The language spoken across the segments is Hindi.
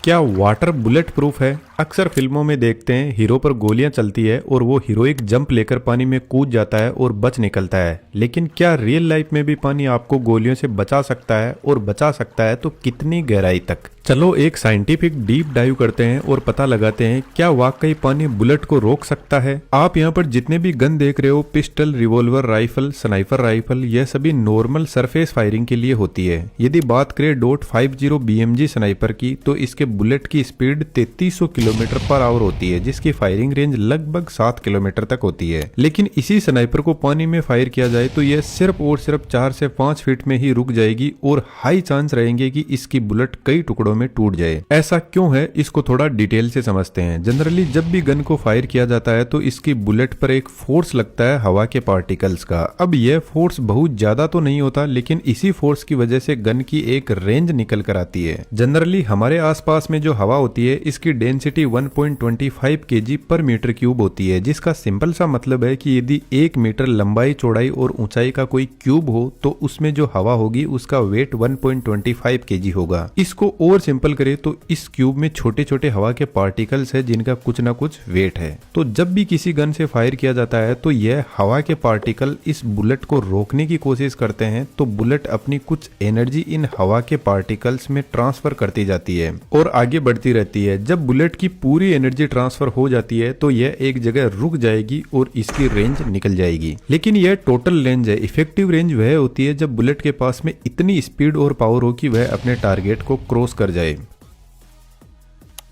क्या वाटर बुलेट प्रूफ है? अक्सर फिल्मों में देखते हैं हीरो पर गोलियां चलती है और वो हीरोइक जंप लेकर पानी में कूद जाता है और बच निकलता है। लेकिन क्या रियल लाइफ में भी पानी आपको गोलियों से बचा सकता है, और बचा सकता है तो कितनी गहराई तक? चलो एक साइंटिफिक डीप डाइव करते हैं और पता लगाते हैं क्या वाकई पानी बुलेट को रोक सकता है। आप यहाँ पर जितने भी गन देख रहे हो, pistol, revolver, rifle, sniper rifle, यह सभी नॉर्मल सरफेस फायरिंग के लिए होती है। यदि बात करें .50 BMG स्नाइपर की, तो इसके बुलेट की स्पीड 3300 किलोमीटर पर आवर होती है, जिसकी फायरिंग रेंज लगभग 7 किलोमीटर तक होती है। लेकिन इसी स्नाइपर को पानी में फायर किया जाए तो यह सिर्फ और सिर्फ 4 से 5 फीट में ही रुक जाएगी और हाई चांस रहेंगे कि इसकी बुलेट कई टुकड़ों में टूट जाए। ऐसा क्यों है, इसको थोड़ा डिटेल से समझते हैं। जनरली जब भी गन को फायर किया जाता है तो इसकी बुलेट पर एक फोर्स लगता है हवा के पार्टिकल्स का। अब यह फोर्स बहुत ज्यादा तो नहीं होता, लेकिन इसी फोर्स की वजह से गन की एक रेंज निकल कर आती है। जनरली हमारे आसपास में जो हवा होती है, इसकी डेंसिटी 1.25 kg पर मीटर क्यूब होती है, जिसका सिंपल सा मतलब है कि यदि 1 मीटर लंबाई, चौड़ाई और ऊंचाई का कोई क्यूब हो तो उसमें जो हवा होगी उसका वेट 1.25 kg होगा। इसको और सिंपल करें तो इस क्यूब में छोटे छोटे हवा के पार्टिकल्स है जिनका कुछ ना कुछ वेट है। तो जब भी किसी गन से फायर किया जाता है तो यह हवा के पार्टिकल इस बुलेट को रोकने की कोशिश करते हैं, तो बुलेट अपनी कुछ एनर्जी इन हवा के पार्टिकल्स में ट्रांसफर करती जाती है और आगे बढ़ती रहती है। जब बुलेट की पूरी एनर्जी ट्रांसफर हो जाती है तो यह एक जगह रुक जाएगी और इसकी रेंज निकल जाएगी। लेकिन यह टोटल रेंज है। इफेक्टिव रेंज वह होती है जब बुलेट के पास में इतनी स्पीड और पावर हो कि वह अपने टारगेट को क्रॉस कर जाए।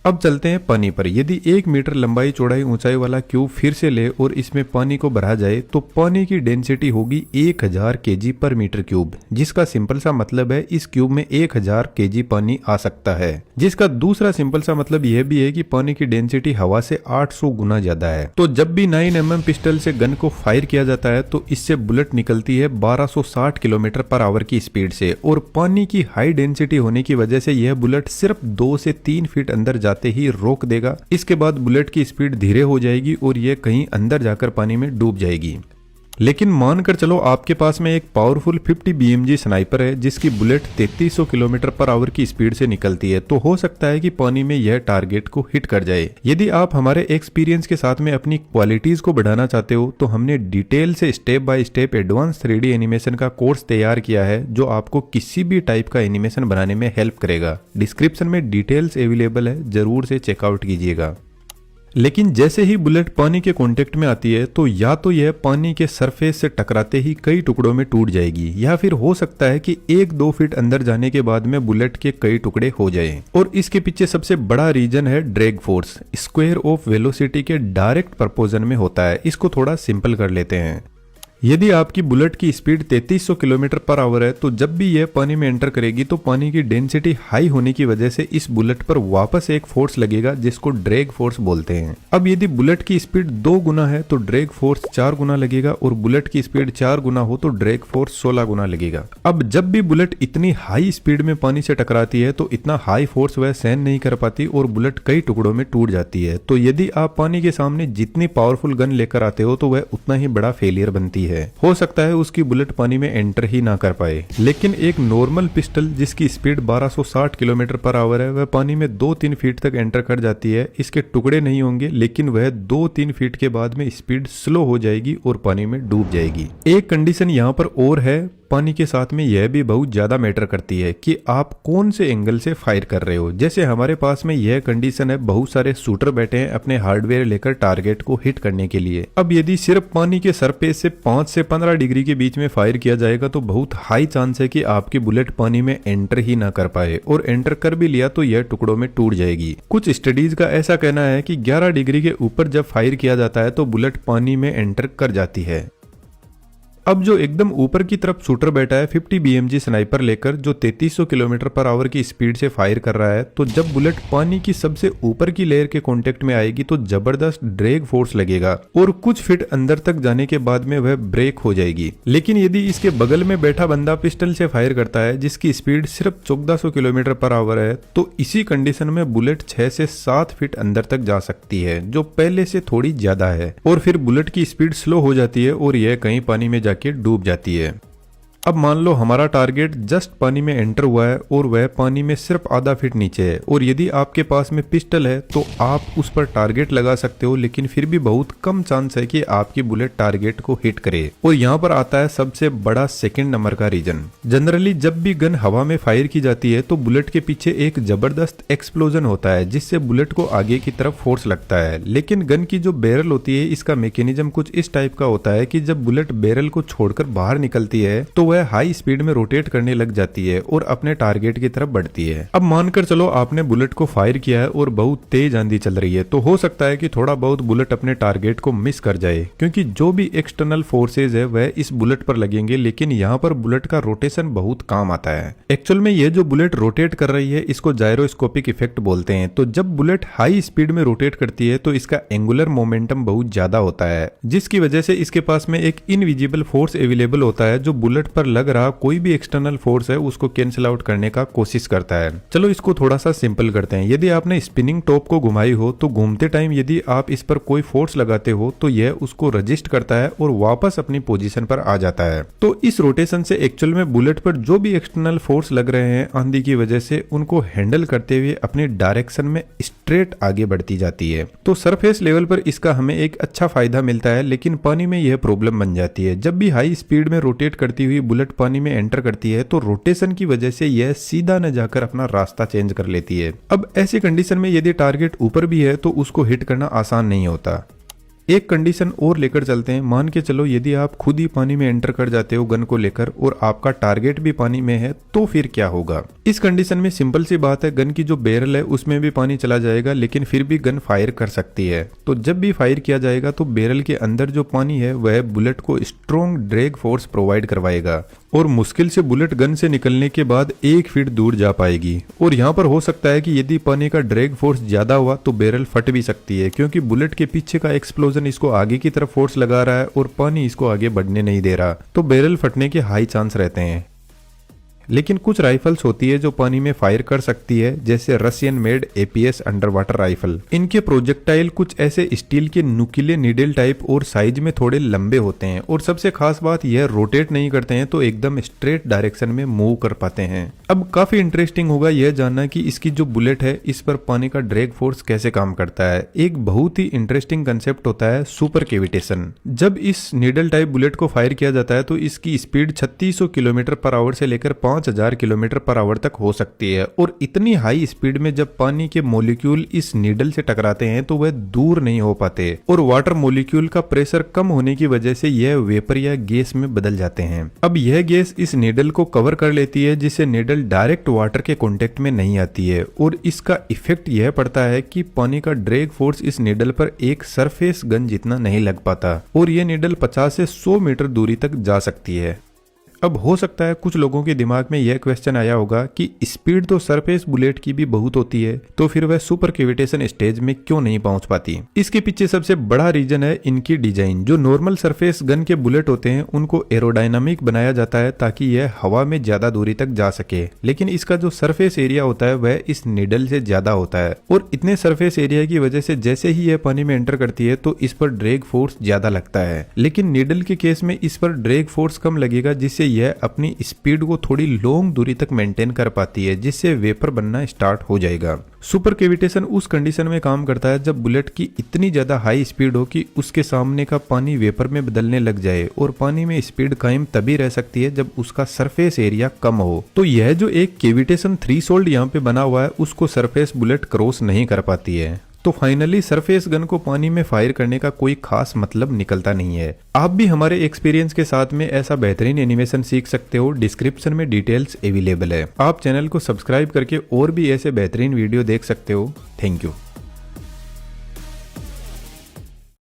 अब चलते हैं पानी पर। यदि 1 मीटर लंबाई, चौड़ाई, ऊंचाई वाला क्यूब फिर से ले और इसमें पानी को भरा जाए तो पानी की डेंसिटी होगी 1000 kg पर मीटर क्यूब, जिसका सिंपल सा मतलब है इस क्यूब में 1000 kg पानी आ सकता है। जिसका दूसरा सिंपल सा मतलब यह भी है कि पानी की डेंसिटी हवा से 800 गुना ज्यादा है। तो जब भी 9mm पिस्टल से गन को फायर किया जाता है तो इससे बुलेट निकलती है 1260 किलोमीटर पर आवर की स्पीड से, और पानी की हाई डेंसिटी होने की वजह से यह बुलेट सिर्फ 2 से 3 फीट अंदर जाते ही रोक देगा। इसके बाद बुलेट की स्पीड धीरे हो जाएगी और यह कहीं अंदर जाकर पानी में डूब जाएगी। लेकिन मानकर चलो आपके पास में एक पावरफुल 50 BMG स्नाइपर है जिसकी बुलेट 3300 किलोमीटर पर आवर की स्पीड से निकलती है, तो हो सकता है कि पानी में यह टारगेट को हिट कर जाए। यदि आप हमारे एक्सपीरियंस के साथ में अपनी क्वालिटीज को बढ़ाना चाहते हो तो हमने डिटेल से step by step advance 3D animation का कोर्स तैयार किया है जो आपको किसी भी टाइप का एनिमेशन बनाने में हेल्प करेगा। डिस्क्रिप्शन में डिटेल्स अवेलेबल है, जरूर से चेकआउट कीजिएगा। लेकिन जैसे ही बुलेट पानी के कांटेक्ट में आती है तो या तो यह पानी के सरफेस से टकराते ही कई टुकड़ों में टूट जाएगी, या फिर हो सकता है कि 1-2 फीट अंदर जाने के बाद में बुलेट के कई टुकड़े हो जाएं। और इसके पीछे सबसे बड़ा रीजन है drag force. Square of velocity के डायरेक्ट प्रपोर्शन में होता है। इसको थोड़ा सिंपल कर लेते हैं। यदि आपकी बुलेट की स्पीड 3300 किलोमीटर पर आवर है तो जब भी यह पानी में एंटर करेगी तो पानी की डेंसिटी हाई होने की वजह से इस बुलेट पर वापस एक फोर्स लगेगा जिसको ड्रैग फोर्स बोलते हैं। अब यदि बुलेट की स्पीड 2 गुना है तो ड्रैग फोर्स 4 गुना लगेगा, और बुलेट की स्पीड 4 गुना हो तो ड्रैग फोर्स 16 गुना लगेगा। अब जब भी बुलेट इतनी हाई स्पीड में पानी से टकराती है तो इतना हाई फोर्स वह सहन नहीं कर पाती और बुलेट कई टुकड़ों में टूट जाती है। तो यदि आप पानी के सामने जितनी पावरफुल गन लेकर आते हो तो वह उतना ही बड़ा फेलियर बनती है। हो सकता है उसकी बुलेट पानी में एंटर ही ना कर पाए। लेकिन एक नॉर्मल पिस्टल जिसकी स्पीड 1260 किलोमीटर पर आवर है, वह पानी में 2-3 फीट तक एंटर कर जाती है। इसके टुकड़े नहीं होंगे, लेकिन वह 2-3 फीट के बाद में स्पीड स्लो हो जाएगी और पानी में डूब जाएगी। एक कंडीशन यहाँ पर और है, पानी के साथ में यह भी बहुत ज्यादा मैटर करती है कि आप कौन से एंगल से फायर कर रहे हो। जैसे हमारे पास में यह कंडीशन है, बहुत सारे शूटर बैठे हैं अपने हार्डवेयर लेकर टारगेट को हिट करने के लिए। अब यदि सिर्फ पानी के सरफेस से 5 से 15 डिग्री के बीच में फायर किया जाएगा तो बहुत हाई चांस है कि आपकी बुलेट पानी में एंटर ही ना कर पाए, और एंटर कर भी लिया तो यह टुकड़ों में टूट जाएगी। कुछ स्टडीज का ऐसा कहना है कि 11 डिग्री के ऊपर जब फायर किया जाता है तो बुलेट पानी में एंटर कर जाती है। अब जो एकदम ऊपर की तरफ शूटर बैठा है 50 BMG स्नाइपर लेकर, जो 3300 किलोमीटर पर आवर की स्पीड से फायर कर रहा है, तो जब बुलेट पानी की सबसे ऊपर की लेयर के कांटेक्ट में आएगी तो जबरदस्त ड्रैग फोर्स लगेगा और कुछ फीट अंदर तक जाने के बाद में वह ब्रेक हो जाएगी। लेकिन यदि इसके बगल में बैठा बंदा पिस्टल से फायर करता है जिसकी स्पीड सिर्फ 1400 किलोमीटर पर आवर है, तो इसी कंडीशन में बुलेट 6 से 7 फीट अंदर तक जा सकती है, जो पहले से थोड़ी ज्यादा है, और फिर बुलेट की स्पीड स्लो हो जाती है और यह कहीं पानी में जाके डूब जाती है। अब मान लो हमारा टारगेट जस्ट पानी में एंटर हुआ है और वह पानी में सिर्फ आधा फीट नीचे है, और यदि आपके पास में पिस्टल है तो आप उस पर टारगेट लगा सकते हो, लेकिन फिर भी बहुत कम चांस है कि आपकी बुलेट टारगेट को हिट करे। और यहाँ पर आता है सबसे बड़ा सेकंड नंबर का रीजन। जनरली जब भी गन हवा में फायर की जाती है तो बुलेट के पीछे एक जबरदस्त एक्सप्लोजन होता है जिससे बुलेट को आगे की तरफ फोर्स लगता है। लेकिन गन की जो बैरल होती है इसका मैकेनिज्म कुछ इस टाइप का होता है कि जब बुलेट बैरल को छोड़कर बाहर निकलती है तो वह हाई स्पीड में रोटेट करने लग जाती है और अपने टारगेट की तरफ बढ़ती है। अब मानकर चलो आपने बुलेट को फायर किया है और बहुत तेज आंधी चल रही है, तो हो सकता है कि थोड़ा बहुत बुलेट अपने टारगेट को मिस कर जाए, क्योंकि जो भी एक्सटर्नल फोर्सेज है वह इस बुलेट पर लगेंगे। लेकिन यहाँ पर बुलेट का रोटेशन बहुत काम आता है। एक्चुअल में ये जो बुलेट रोटेट कर रही है इसको जायरोस्कोपिक इफेक्ट बोलते हैं। तो जब बुलेट हाई स्पीड में रोटेट करती है तो इसका एंगुलर मोमेंटम बहुत ज्यादा होता है, जिसकी वजह से इसके पास में एक इनविजिबल फोर्स अवेलेबल होता है जो बुलेट पर लग रहा कोई भी एक्सटर्नल फोर्स है उसको कैंसिल आउट करने का कोशिश करता है। चलो इसको थोड़ा सा सिंपल करते हैं। यदि आपने स्पिनिंग टॉप को घुमाई हो तो घूमते टाइम यदि आप इस पर कोई फोर्स लगाते हो तो यह उसको रजिस्ट करता है और वापस अपनी पोजीशन पर आ जाता है। तो इस रोटेशन से एक्चुअल में बुलेट पर जो भी एक्सटर्नल फोर्स लग रहे हैं आंधी की वजह से उनको हैंडल करते हुए अपने डायरेक्शन में स्ट्रेट आगे बढ़ती जाती है। तो सरफेस लेवल पर इसका हमें एक अच्छा फायदा मिलता है, लेकिन पानी में यह प्रॉब्लम बन जाती है। जब भी हाई स्पीड में रोटेट करती हुई बुलेट पानी में एंटर करती है तो रोटेशन की वजह से यह सीधा न जाकर अपना रास्ता चेंज कर लेती है। अब ऐसी कंडीशन में यदि टारगेट ऊपर भी है तो उसको हिट करना आसान नहीं होता। एक कंडीशन और लेकर चलते हैं। मान के चलो यदि आप खुद ही पानी में एंटर कर जाते हो गन को लेकर और आपका टारगेट भी पानी में है तो फिर क्या होगा। इस कंडीशन में सिंपल सी बात है, गन की जो बैरल है उसमें भी पानी चला जाएगा, लेकिन फिर भी गन फायर कर सकती है। तो जब भी फायर किया जाएगा तो बैरल के अंदर जो पानी है वह बुलेट को स्ट्रॉन्ग ड्रैग फोर्स प्रोवाइड करवाएगा और मुश्किल से बुलेट गन से निकलने के बाद 1 फीट दूर जा पाएगी। और यहाँ पर हो सकता है कि यदि पानी का ड्रैग फोर्स ज्यादा हुआ तो बैरल फट भी सकती है, क्योंकि बुलेट के पीछे का एक्सप्लोजन इसको आगे की तरफ फोर्स लगा रहा है और पानी इसको आगे बढ़ने नहीं दे रहा, तो बैरल फटने के हाई चांस रहते हैं। लेकिन कुछ राइफल्स होती है जो पानी में फायर कर सकती है, जैसे Russian made APS under water rifle. इनके प्रोजेक्टाइल कुछ ऐसे स्टील के नुकीले नीडल टाइप और साइज में थोड़े लंबे होते हैं, और सबसे खास बात यह रोटेट नहीं करते हैं तो एकदम स्ट्रेट डायरेक्शन में मूव कर पाते हैं। अब काफी इंटरेस्टिंग होगा यह जानना कि इसकी जो बुलेट है इस पर पानी का ड्रैग फोर्स कैसे काम करता है। एक बहुत ही इंटरेस्टिंग कंसेप्ट होता है सुपर कैविटेशन। जब इस नीडल टाइप बुलेट को फायर किया जाता है तो इसकी स्पीड 3600 किलोमीटर पर आवर से लेकर 5000 किलोमीटर पर आवर तक हो सकती है। और इतनी हाई स्पीड में जब पानी के मॉलिक्यूल इस नीडल से टकराते हैं तो वह दूर नहीं हो पाते, और वाटर मॉलिक्यूल का प्रेशर कम होने की वजह से यह वेपर या गैस में बदल जाते हैं। अब यह गैस इस नीडल को कवर कर लेती है, जिससे नीडल डायरेक्ट वाटर के कांटेक्ट में नहीं आती है, और इसका इफेक्ट यह पड़ता है कि पानी का ड्रैग फोर्स इस नीडल पर एक सरफेस गन जितना नहीं लग पाता, और यह नीडल 50 से 100 मीटर दूरी तक जा सकती है। अब हो सकता है कुछ लोगों के दिमाग में यह क्वेश्चन आया होगा कि स्पीड तो सरफेस बुलेट की भी बहुत होती है, तो फिर वह सुपर कैविटेशन स्टेज में क्यों नहीं पहुंच पाती। इसके पीछे सबसे बड़ा रीजन है इनकी डिजाइन। जो नॉर्मल सरफेस गन के बुलेट होते हैं उनको एरोडायनामिक बनाया जाता है ताकि यह हवा में ज्यादा दूरी तक जा सके, लेकिन इसका जो सरफेस एरिया होता है वह इस नीडल से ज्यादा होता है, और इतने सरफेस एरिया की वजह से जैसे ही यह पानी में एंटर करती है तो इस पर ड्रैग फोर्स ज्यादा लगता है। लेकिन नीडल के केस में इस पर ड्रैग फोर्स कम लगेगा, जिससे यह अपनी स्पीड को थोड़ी लॉन्ग दूरी तक मेंटेन कर पाती है, जिससे वेपर बनना स्टार्ट हो जाएगा। सुपर कैविटेशन उस कंडीशन में काम करता है जब बुलेट की इतनी ज्यादा हाई स्पीड हो कि उसके सामने का पानी वेपर में बदलने लग जाए, और पानी में स्पीड कायम तभी रह सकती है जब उसका सरफेस एरिया कम हो। तो यह जो एक कैविटेशन थ्रेशोल्ड यहाँ पे बना हुआ है उसको सरफेस बुलेट क्रॉस नहीं कर पाती है। तो फाइनली सरफेस गन को पानी में फायर करने का कोई खास मतलब निकलता नहीं है। आप भी हमारे एक्सपीरियंस के साथ में ऐसा बेहतरीन एनिमेशन सीख सकते हो। डिस्क्रिप्शन में डिटेल्स अवेलेबल है। आप चैनल को सब्सक्राइब करके और भी ऐसे बेहतरीन वीडियो देख सकते हो। Thank you.